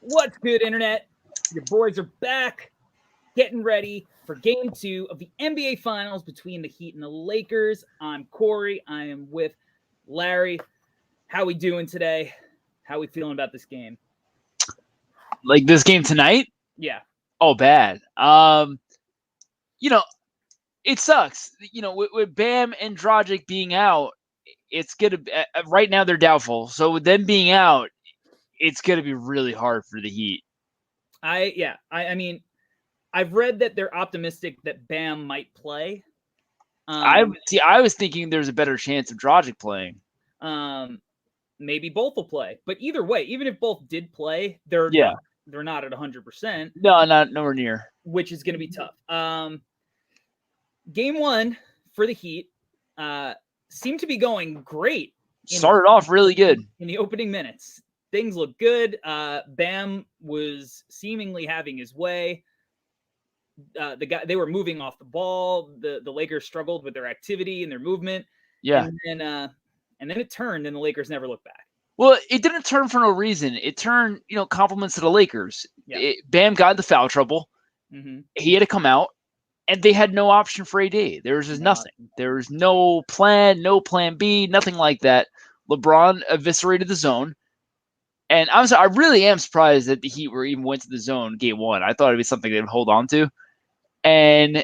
What's good, Internet? Your boys are back, getting ready for Game 2 of the NBA Finals between the Heat and the Lakers. I'm Corey. I am with Larry. How we doing today? How we feeling about this game? Like this game tonight? Yeah. Oh, bad. You know, it sucks. With Bam and Dragic being out, it's gonna. Right now they're doubtful. So with them being out, it's gonna be really hard for the Heat. I mean, I've read that they're optimistic that Bam might play. I was thinking there's a better chance of Dragic playing. Maybe both will play, but either way, even if both did play, they're not at 100%. No, not nowhere near. Which is going to be tough. Game 1 for the Heat seemed to be going great. Started off really good in the opening minutes. Things looked good. Bam was seemingly having his way. They were moving off the ball. The Lakers struggled with their activity and their movement. Yeah. And then it turned, and the Lakers never looked back. Well, it didn't turn for no reason. It turned, compliments to the Lakers. Yeah. Bam got into foul trouble. Mm-hmm. He had to come out, and they had no option for AD. There was just nothing. There was no plan, no plan B, nothing like that. LeBron eviscerated the zone. And I really am surprised that the Heat even went to the zone game 1. I thought it'd be something they'd hold on to. And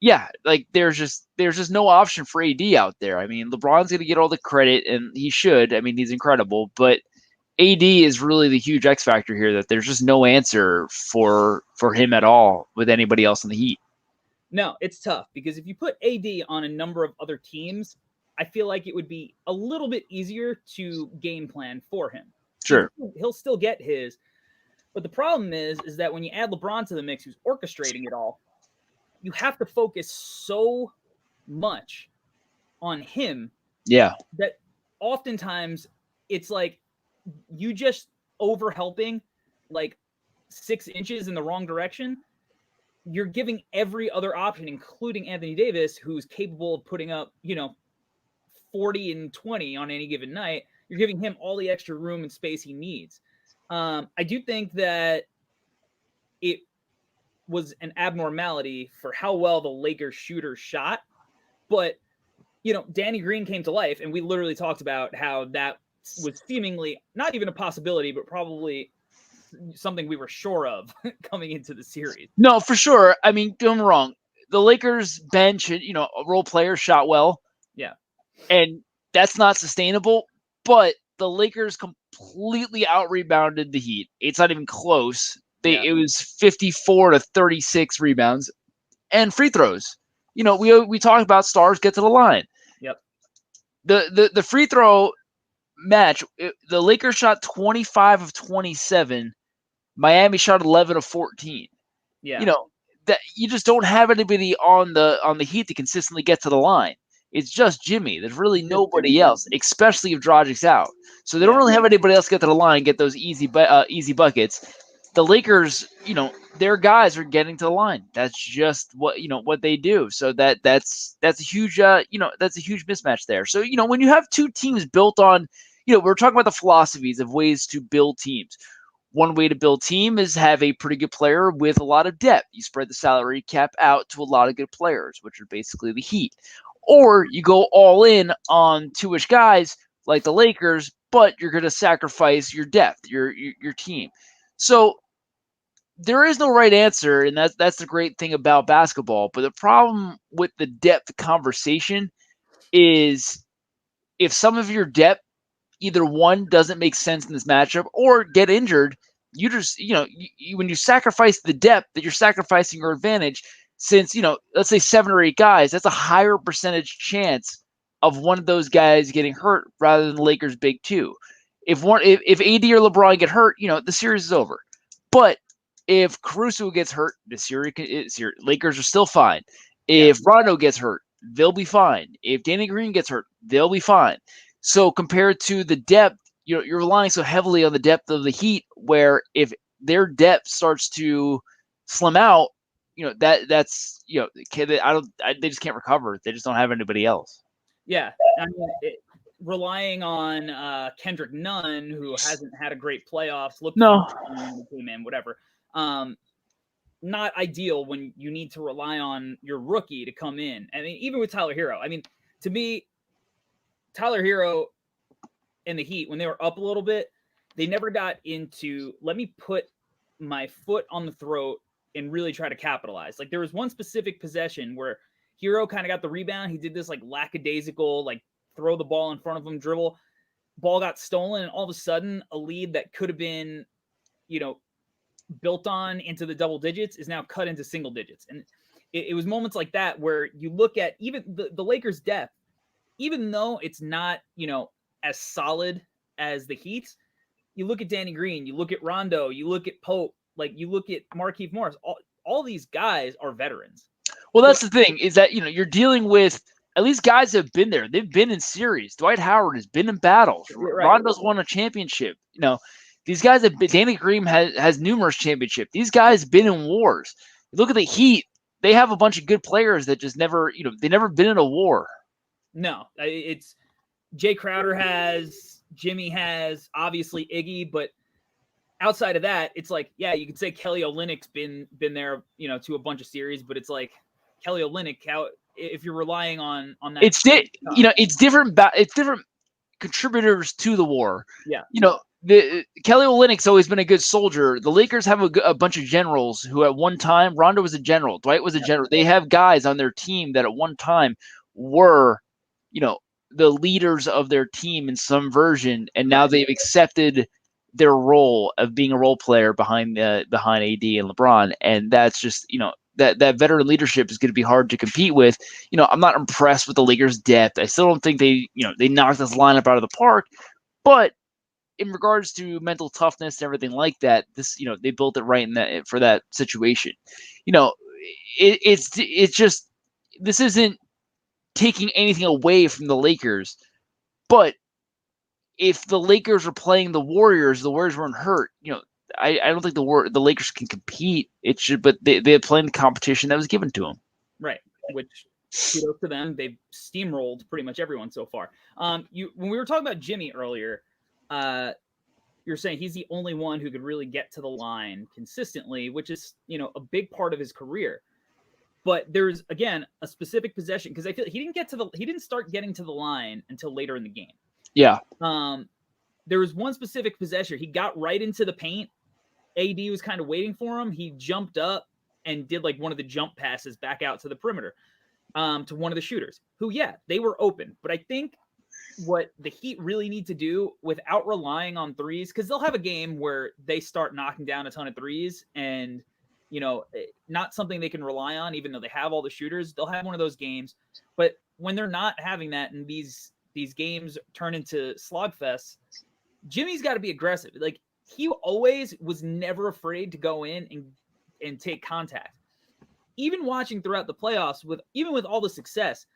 yeah, like there's just no option for AD out there. I mean, LeBron's going to get all the credit, and he should. I mean, he's incredible, but AD is really the huge X factor here. That there's just no answer for him at all with anybody else in the Heat. No, it's tough because if you put AD on a number of other teams, I feel like it would be a little bit easier to game plan for him. Sure, he'll still get his, but the problem is that when you add LeBron to the mix, who's orchestrating it all, you have to focus so much on him. Yeah. That oftentimes it's like you just over helping like 6 inches in the wrong direction. You're giving every other option, including Anthony Davis, who's capable of putting up, 40 and 20 on any given night. You're giving him all the extra room and space he needs. I do think that it was an abnormality for how well the Lakers shooters shot. But, Danny Green came to life, and we literally talked about how that was seemingly not even a possibility, but probably something we were sure of coming into the series. No, for sure. I mean, don't get me wrong. The Lakers bench, a role player shot well. Yeah. And that's not sustainable, but the Lakers completely out-rebounded the Heat. It's not even close. It was 54 to 36 rebounds and free throws. We talked about stars get to the line. Yep. The free throw match, the Lakers shot 25 of 27. Miami shot 11 of 14. Yeah. That you just don't have anybody on the Heat to consistently get to the line. It's just Jimmy. There's really nobody else, especially if Dragic's out. So they don't really have anybody else get to the line and get those easy buckets. The Lakers, their guys are getting to the line. That's just what they do. So that's a huge that's a huge mismatch there. So when you have two teams built on, we're talking about the philosophies of ways to build teams. One way to build team is have a pretty good player with a lot of depth. You spread the salary cap out to a lot of good players, which are basically the Heat. Or you go all in on 2-ish guys like the Lakers, but you're going to sacrifice your depth, your team. So there is no right answer, and that's the great thing about basketball. But the problem with the depth conversation is if some of your depth, either one, doesn't make sense in this matchup or get injured, you just, when you sacrifice the depth, that you're sacrificing your advantage. Since, let's say 7 or 8 guys, that's a higher percentage chance of one of those guys getting hurt rather than the Lakers' big 2. If AD or LeBron get hurt, the series is over. But if Caruso gets hurt, the series Lakers are still fine. If Rondo gets hurt, they'll be fine. If Danny Green gets hurt, they'll be fine. So compared to the depth, you're relying so heavily on the depth of the Heat, where if their depth starts to slim out, that's they just can't recover. They just don't have anybody else. Yeah, I mean, relying on Kendrick Nunn, who hasn't had a great playoffs. No. Man, whatever. Not ideal when you need to rely on your rookie to come in. I mean, even with Tyler Hero. I mean, to me, Tyler Hero and the Heat, when they were up a little bit, they never got into, let me put my foot on the throat and really try to capitalize. Like, there was one specific possession where Hero kind of got the rebound. He did this like lackadaisical, like throw the ball in front of him dribble. Ball got stolen, and all of a sudden a lead that could have been, built on into the double digits is now cut into single digits. And it was moments like that where you look at even the Lakers' depth, even though it's not, as solid as the Heat's, you look at Danny Green, you look at Rondo, you look at Pope, like you look at Markieff Morris, all these guys are veterans. Well, that's the thing, is that, you're dealing with at least guys that have been there. They've been in series. Dwight Howard has been in battles. Right. Rondo's won a championship. These guys have been, Danny Green has numerous championships. These guys have been in wars. You look at the Heat, they have a bunch of good players that just never, they never been in a war. No, it's Jay Crowder has, Jimmy has, obviously Iggy, but outside of that, it's like, yeah, you could say Kelly Olynyk's been there, to a bunch of series, but it's like Kelly Olynyk, if you're relying on that, it's different. It's different contributors to the war. Yeah, the Kelly Olynyk's always been a good soldier. The Lakers have a bunch of generals who at one time, Rondo was a general, Dwight was a general. They have guys on their team that at one time were, the leaders of their team in some version, and now they've accepted their role of being a role player behind AD and LeBron, and that's just, that veteran leadership is going to be hard to compete with. I'm not impressed with the Lakers' depth. I still don't think they knocked this lineup out of the park, but in regards to mental toughness and everything like that, this, they built it right for that situation. It's just, this isn't taking anything away from the Lakers, but if the Lakers were playing the Warriors weren't hurt. I don't think the Lakers can compete. But they're playing the competition that was given to them. Right. Which, kudos to them. They've steamrolled pretty much everyone so far. When we were talking about Jimmy earlier, you're saying he's the only one who could really get to the line consistently, which is, a big part of his career. But there's, again, a specific possession, because I feel he didn't start getting to the line until later in the game. Yeah. There was one specific possession. He got right into the paint. AD was kind of waiting for him. He jumped up and did like one of the jump passes back out to the perimeter, to one of the shooters who, they were open. But I think what the Heat really need to do without relying on threes, because they'll have a game where they start knocking down a ton of threes and, not something they can rely on, even though they have all the shooters. They'll have one of those games. But when they're not having that and these games turn into slogfests, Jimmy's got to be aggressive. Like, he always was never afraid to go in and take contact. Even watching throughout the playoffs, even with all the success,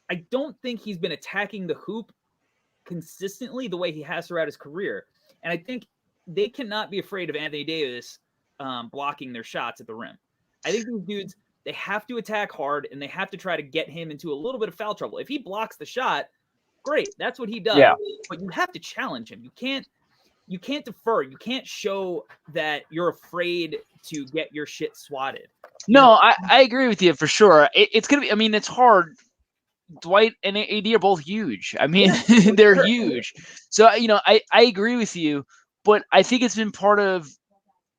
I don't think he's been attacking the hoop consistently the way he has throughout his career. And I think they cannot be afraid of Anthony Davis blocking their shots at the rim. I think these dudes, they have to attack hard, and they have to try to get him into a little bit of foul trouble. If he blocks the shot, great. That's what he does. Yeah. But you have to challenge him. You can't defer. You can't show that you're afraid to get your shit swatted. No, I agree with you for sure. It's going to be, it's hard. Dwight and AD are both huge. They're huge. So, I agree with you, but I think it's been part of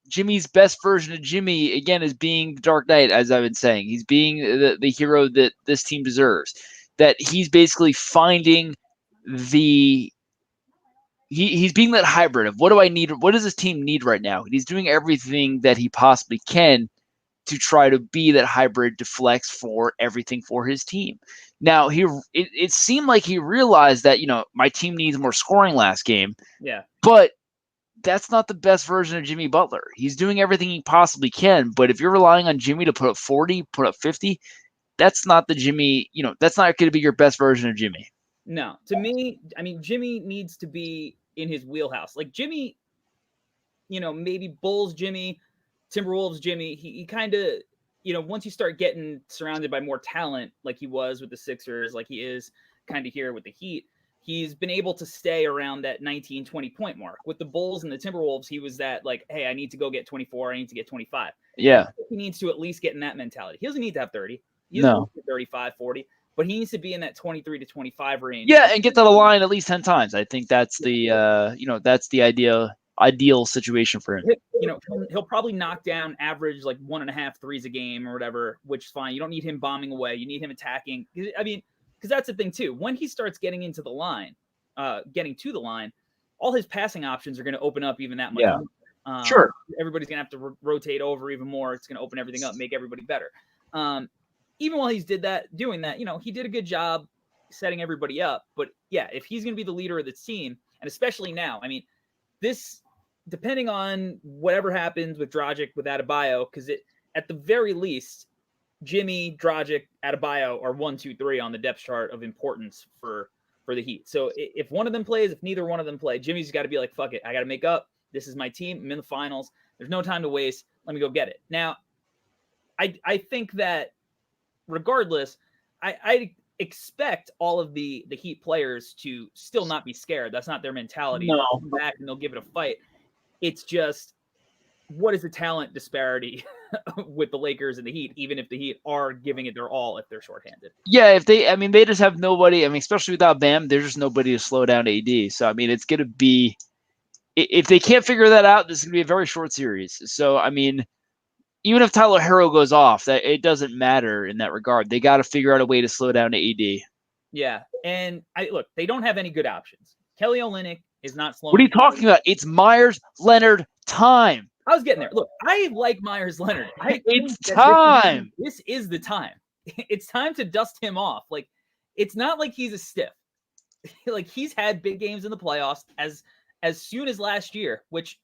Jimmy's best version of Jimmy, again, is being the Dark Knight, as I've been saying. He's being the hero that this team deserves. That he's basically finding he's being that hybrid of, what do I need? What does this team need right now? And he's doing everything that he possibly can to try to be that hybrid to flex for everything for his team. Now, it seemed like he realized that, my team needs more scoring last game. Yeah. But that's not the best version of Jimmy Butler. He's doing everything he possibly can, but if you're relying on Jimmy to put up 40, put up 50, that's not the Jimmy, that's not going to be your best version of Jimmy. No, to me, Jimmy needs to be in his wheelhouse. Like Jimmy, maybe Bulls Jimmy, Timberwolves Jimmy, he kind of, once you start getting surrounded by more talent, like he was with the Sixers, like he is kind of here with the Heat, he's been able to stay around that 19, 20 point mark. With the Bulls and the Timberwolves, he was that like, hey, I need to go get 24. I need to get 25. Yeah. He needs to at least get in that mentality. He doesn't need to have 30. He No. doesn't need to get 35, 40, but he needs to be in that 23 to 25 range. Yeah, and get to the line at least 10 times. I think that's the that's the ideal situation for him. He'll probably knock down average like 1.5 threes a game or whatever, which is fine. You don't need him bombing away. You need him attacking. I mean, because that's the thing too. When he starts getting to the line, all his passing options are going to open up even that much. Yeah. More. Sure. Everybody's going to have to rotate over even more. It's going to open everything up, make everybody better. Even while he's doing that, he did a good job setting everybody up. But yeah, if he's going to be the leader of the team, and especially now, I mean, this, depending on whatever happens with Dragic, with Adebayo, because at the very least, Jimmy, Dragic, Adebayo are 1, 2, 3 on the depth chart of importance for the Heat. So if one of them plays, if neither one of them play, Jimmy's got to be like, fuck it, I got to make up. This is my team. I'm in the finals. There's no time to waste. Let me go get it. Now, I think that regardless, I expect all of the Heat players to still not be scared. That's not their mentality. No. They'll come back and they'll give it a fight. It's just, what is the talent disparity with the Lakers and the Heat, even if the Heat are giving it their all if they're shorthanded? Yeah, they just have nobody. I mean, especially without Bam, there's just nobody to slow down AD. So, I mean, it's going to be, if they can't figure that out, this is going to be a very short series. So, I mean, even if Tyler Herro goes off, that it doesn't matter in that regard. They got to figure out a way to slow down AD. Yeah, and look, they don't have any good options. Kelly Olynyk is not slowing. What are you talking about? It's Myers Leonard time. I was getting there. Look, I like Myers Leonard. It's time. This is the time. It's time to dust him off. Like, it's not like he's a stiff. Like, he's had big games in the playoffs as soon as last year, which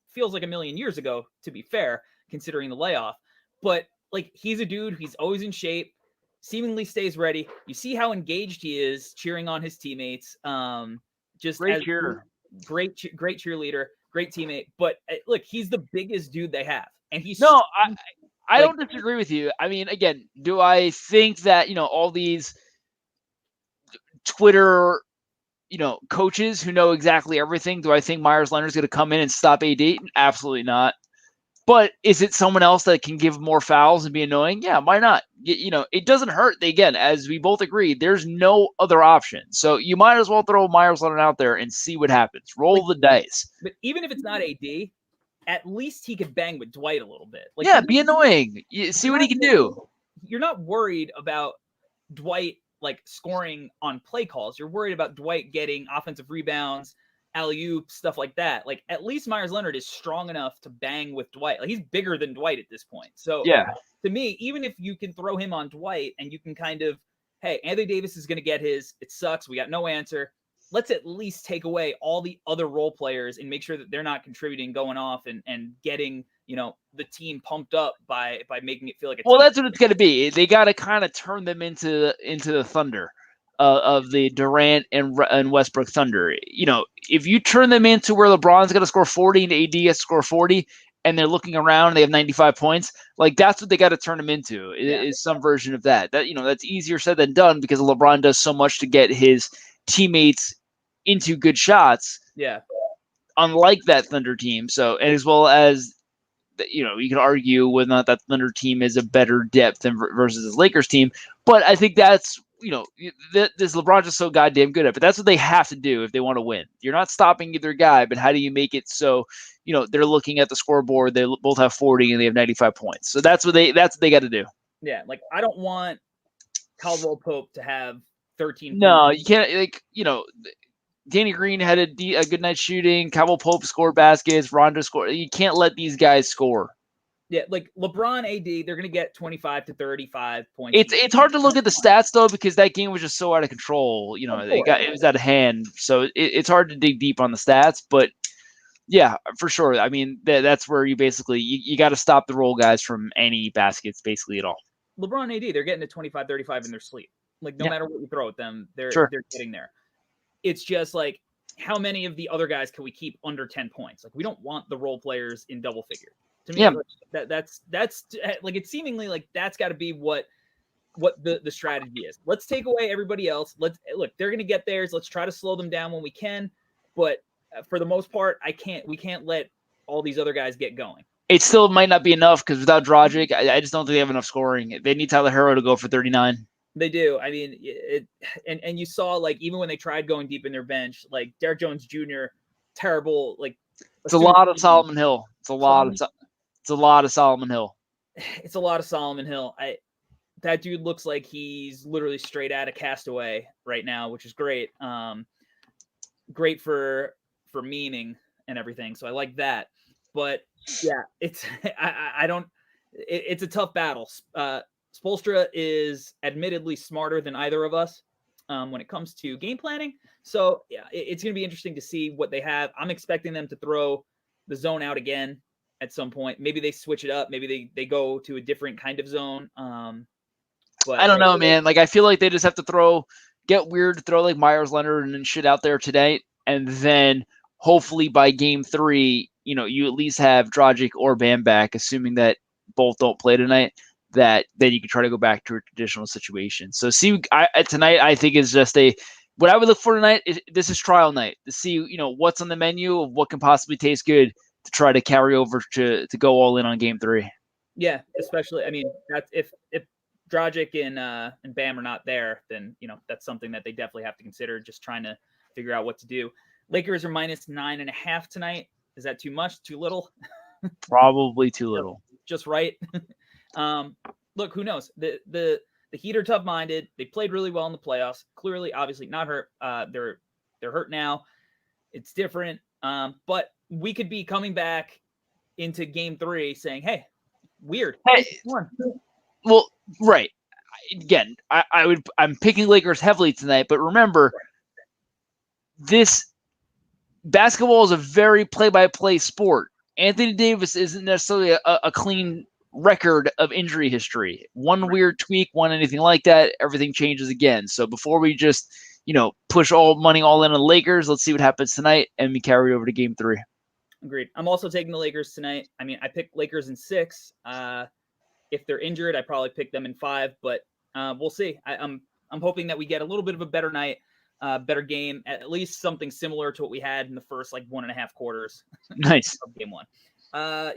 feels like a million years ago, to be fair, considering the layoff. But like, he's a dude. He's always in shape. Seemingly stays ready. You see how engaged he is, cheering on his teammates. Just great cheer, great cheerleader, great teammate. But look, he's the biggest dude they have, and he's I don't disagree with you. I mean, again, do I think that all these Twitter coaches who know exactly everything? Do I think Myers Leonard's going to come in and stop AD? Absolutely not. But is it someone else that can give more fouls and be annoying? Yeah, why not? It doesn't hurt. Again, as we both agree, there's no other option. So you might as well throw Myers Leonard out there and see what happens. Roll the dice. But even if it's not AD, at least he could bang with Dwight a little bit. Like, yeah, be annoying. See what he can do. You're not worried about Dwight like scoring on play calls. You're worried about Dwight getting offensive rebounds, alley-oop, stuff like that. Like, at least Myers Leonard is strong enough to bang with Dwight. Like, he's bigger than Dwight at this point. So yeah, to me, even if you can throw him on Dwight and you can kind of, hey, Anthony Davis is going to get his, it sucks, we got no answer. Let's at least take away all the other role players and make sure that they're not contributing, going off and getting, the team pumped up by making it feel like well, that's what it's going to be. They got to kind of turn them into the Thunder. Of the Durant and Westbrook Thunder. If you turn them into where LeBron's going to score 40 and AD has to score 40, and they're looking around and they have 95 points, like, that's what they got to turn them into. Is some version of that. That's easier said than done because LeBron does so much to get his teammates into good shots. Yeah. Unlike that Thunder team. So, and as well as, you can argue whether or not that Thunder team is a better depth than versus this Lakers team. But I think that's, this LeBron just so goddamn good at, but that's what they have to do if they want to win. You're not stopping either guy, but how do you make it so, they're looking at the scoreboard, they both have 40 and they have 95 points. So that's what they got to do. Yeah. Like, I don't want Caldwell Pope to have 13. No, you can't, Danny Green had a good night shooting. Caldwell Pope scored baskets. Rondo scored. You can't let these guys score. Yeah, like LeBron, AD, they're going to get 25 to 35 points. It's hard to look at the stats, though, because that game was just so out of control. It was out of hand. So it's hard to dig deep on the stats. But, yeah, for sure. I mean, that's where you basically you got to stop the role guys from any baskets basically at all. LeBron, AD, they're getting to 25, 35 in their sleep. Like, no matter what you throw at them, they're getting there. It's just like, how many of the other guys can we keep under 10 points? Like, we don't want the role players in double figure. To me, that's like, it's seemingly like that's got to be what what the strategy is. Let's take away everybody else. Let's look. They're going to get theirs. Let's try to slow them down when we can. But for the most part, we can't let all these other guys get going. It still might not be enough because without Dragic, I just don't think they have enough scoring. They need Tyler Herald to go for 39. They do. I mean, and you saw, like, even when they tried going deep in their bench, like Derek Jones Jr., terrible. Like, it's a lot of Solomon Hill. It's a lot of Solomon Hill. It's a lot of Solomon Hill. That dude looks like he's literally straight out of Castaway right now, which is great. Great for memeing and everything. So I like that. But yeah, it's it's a tough battle. Spoelstra is admittedly smarter than either of us when it comes to game planning. So yeah, it's going to be interesting to see what they have. I'm expecting them to throw the zone out again at some point. Maybe they switch it up. Maybe they go to a different kind of zone. But I don't know, man. Like, I feel like they just have to get weird, throw like Myers Leonard and shit out there today. And then hopefully by game 3, you at least have Dragic or Bam back, assuming that both don't play tonight, that then you can try to go back to a traditional situation. So tonight, I think is just what I would look for tonight. This is trial night to see, what's on the menu of what can possibly taste good to try to carry over to go all in on game 3. Yeah, especially, I mean, that's if Dragic and Bam are not there, then that's something that they definitely have to consider. Just trying to figure out what to do. Lakers are -9.5 tonight. Is that too much? Too little? Probably too little. Just right. Look, who knows? The Heat are tough-minded. They played really well in the playoffs. Clearly, obviously not hurt. They're hurt now. It's different. But we could be coming back into game 3 saying, "Hey, weird." Hey, well, right. Again, I'm picking Lakers heavily tonight, but remember, this basketball is a very play-by-play sport. Anthony Davis isn't necessarily a clean record of injury history. One weird tweak, one anything like that, everything changes again. So before we just, push all money all in on the Lakers, let's see what happens tonight, and we carry over to game 3. Agreed. I'm also taking the Lakers tonight. I mean, I picked Lakers in 6. If they're injured, I probably pick them in 5, but we'll see. I'm hoping that we get a little bit of a better night, better game, at least something similar to what we had in the first 1.5 quarters. Nice. Of game 1.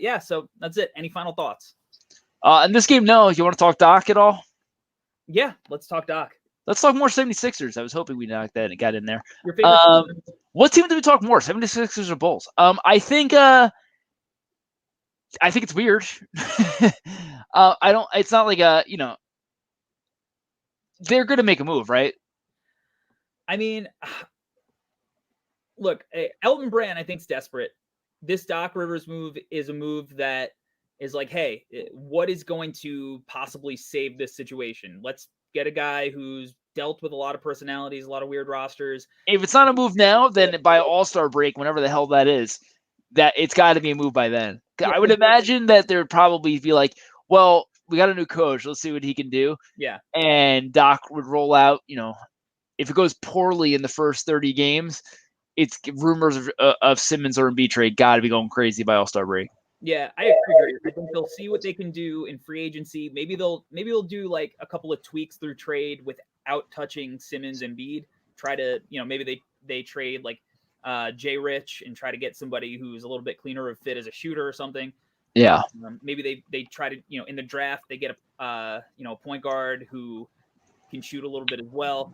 Yeah, so that's it. Any final thoughts? In this game, no. You want to talk Doc at all? Yeah, let's talk Doc. Let's talk more 76ers. I was hoping we knocked that and got in there. Your favorite team? What team do we talk more, 76ers or Bulls? I think it's weird. It's not like they're going to make a move, right? I mean, look, Elton Brand, I think, is desperate. This Doc Rivers move is a move that is like, hey, what is going to possibly save this situation? Let's get a guy who's dealt with a lot of personalities, a lot of weird rosters. If it's not a move now, then by All-Star break, whenever the hell that is, that it's got to be a move by then. Yeah. I would imagine that there would probably be like, well, we got a new coach. Let's see what he can do. Yeah. And Doc would roll out, if it goes poorly in the first 30 games, it's rumors of Simmons or Embiid trade got to be going crazy by All-Star break. Yeah, I agree. I think they'll see what they can do in free agency. Maybe they'll do like a couple of tweaks through trade without touching Simmons and Embiid. Try to, maybe they trade like Jay Rich and try to get somebody who's a little bit cleaner of fit as a shooter or something. Yeah. Maybe they try to, in the draft they get a point guard who can shoot a little bit as well.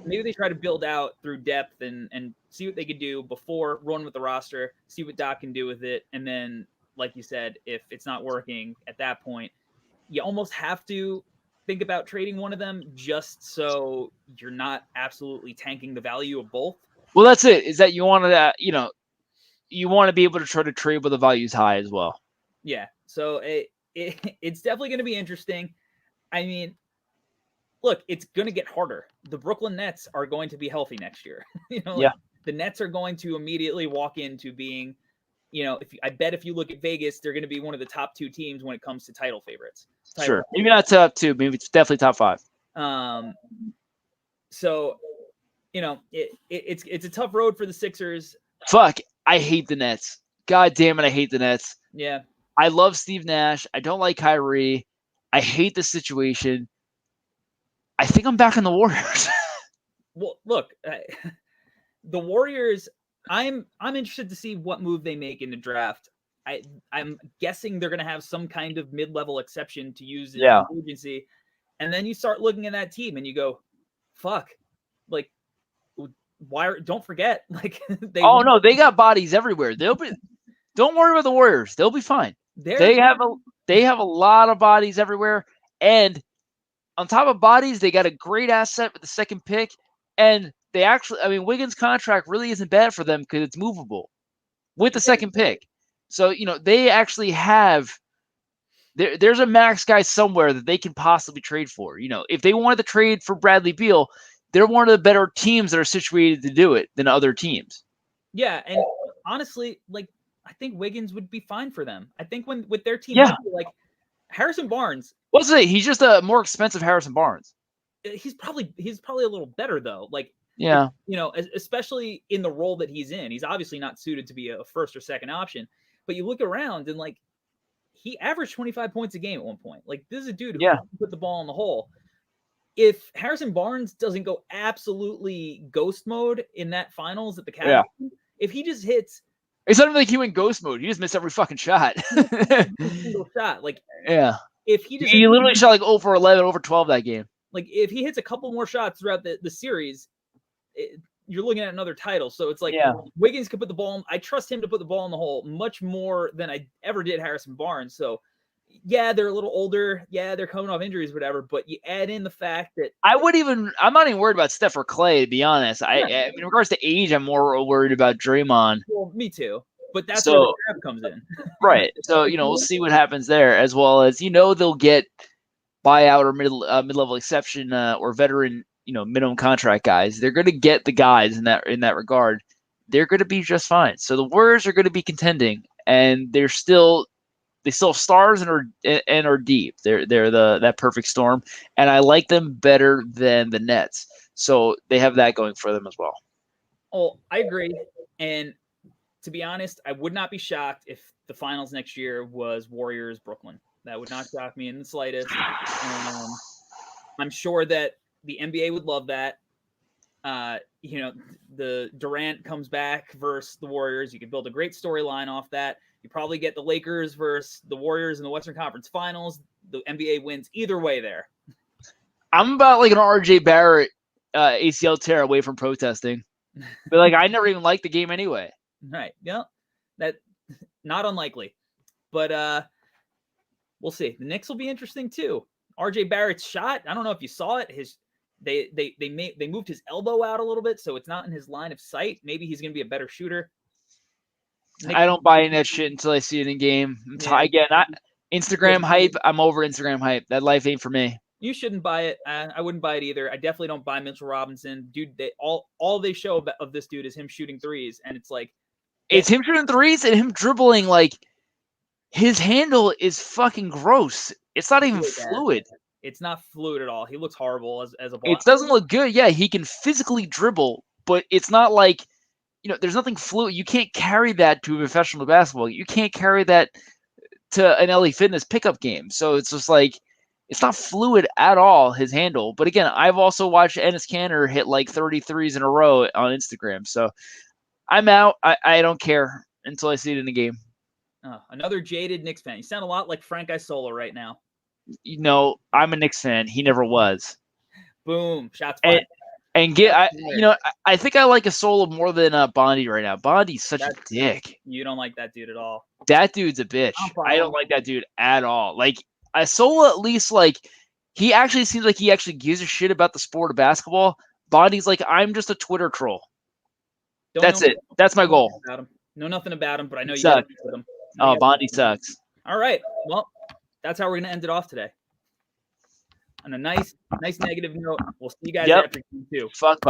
Maybe they try to build out through depth and see what they could do before, run with the roster, see what Doc can do with it, and then, like you said, if it's not working at that point, you almost have to think about trading one of them just so you're not absolutely tanking the value of both. Well, that's it. Is that you want to, you want to be able to try to trade where the value is high as well. Yeah. So it's definitely going to be interesting. I mean, look, it's going to get harder. The Brooklyn Nets are going to be healthy next year. The Nets are going to immediately walk into being, if you look at Vegas, they're going to be one of the top 2 teams when it comes to title favorites. Sure. Maybe not top 2. Maybe it's definitely top 5. So, it's a tough road for the Sixers. Fuck. I hate the Nets. God damn it. I hate the Nets. Yeah. I love Steve Nash. I don't like Kyrie. I hate the situation. I think I'm back in the Warriors. Well, look, the Warriors. I'm interested to see what move they make in the draft. I'm guessing they're going to have some kind of mid-level exception to use in free agency, and then you start looking at that team and you go, "Fuck!" Like, why? Don't forget, like no, they got bodies everywhere. They'll be. Don't worry about the Warriors. They'll be fine. They have a lot of bodies everywhere, and on top of bodies, they got a great asset with the second pick, and they actually, I mean, Wiggins' contract really isn't bad for them because it's movable with the second pick. So, they actually have, there's a max guy somewhere that they can possibly trade for. If they wanted to trade for Bradley Beal, they're one of the better teams that are situated to do it than other teams. Yeah, and honestly, like, I think Wiggins would be fine for them. I think with their team, like Harrison Barnes. What's it? He's just a more expensive Harrison Barnes. He's probably a little better though. Like, yeah, especially in the role that he's in. He's obviously not suited to be a first or second option. But you look around and like he averaged 25 points a game at one point. Like this is a dude who can put the ball in the hole. If Harrison Barnes doesn't go absolutely ghost mode in that finals at the Cavs, if he just hits. It's not even like he went ghost mode. He just missed every fucking shot. Single shot. Like, if he literally shot like over 11, over 12 that game. Like, if he hits a couple more shots throughout the series, you're looking at another title. So it's like Wiggins could put the ball. I trust him to put the ball in the hole much more than I ever did Harrison Barnes. So, they're a little older. Yeah, they're coming off injuries, whatever. But you add in the fact that I'm not even worried about Steph or Clay, to be honest. In regards to age, I'm more worried about Draymond. Well, me too. But that's where the draft comes in. Right. So, we'll see what happens there, as well as, they'll get buyout or mid-level exception or veteran, minimum contract guys. They're going to get the guys in that regard. They're going to be just fine. So the Warriors are going to be contending, and they still have stars and are deep. They're that perfect storm, and I like them better than the Nets. So they have that going for them as well. Oh, I agree. And to be honest, I would not be shocked if the finals next year was Warriors Brooklyn. That would not shock me in the slightest. I'm sure that the NBA would love that. The Durant comes back versus the Warriors. You could build a great storyline off that. You probably get the Lakers versus the Warriors in the Western Conference Finals. The NBA wins either way there. I'm about like an RJ Barrett ACL tear away from protesting. But like I never even liked the game anyway. Right. Yeah. That not unlikely. But we'll see. The Knicks will be interesting too. RJ Barrett's shot. I don't know if you saw it. They moved his elbow out a little bit, so it's not in his line of sight. Maybe he's gonna be a better shooter. I don't buy in that shit until I see it in game. Again, Instagram hype. I'm over Instagram hype. That life ain't for me. You shouldn't buy it. I wouldn't buy it either. I definitely don't buy Mitchell Robinson, dude. All they show of this dude is him shooting threes, and it's like it's him shooting threes and him dribbling. Like his handle is fucking gross. It's not even fluid. It's not fluid at all. He looks horrible as a blocker. It doesn't look good. Yeah, he can physically dribble, but it's not like. There's nothing fluid. You can't carry that to a professional basketball. You can't carry that to an LA Fitness pickup game. So it's just like, it's not fluid at all, his handle. But again, I've also watched Enes Kanter hit like 33s in a row on Instagram. So I'm out. I don't care until I see it in the game. Another jaded Knicks fan. You sound a lot like Frank Isola right now. I'm a Knicks fan. He never was. Boom. Shots fired. I think I like Isola more than Bondi right now. Bondi's such a dick. You don't like that dude at all. That dude's a bitch. I don't like that dude at all. Like Isola, at least he actually seems like he actually gives a shit about the sport of basketball. Bondi's like, I'm just a Twitter troll. That's it. That's my goal. Know nothing about him, but I know you suck. With him. Bondi sucks. All right. Well, that's how we're gonna end it off today. On a nice negative note. We'll see you guys after Q2. Fuck Bondi.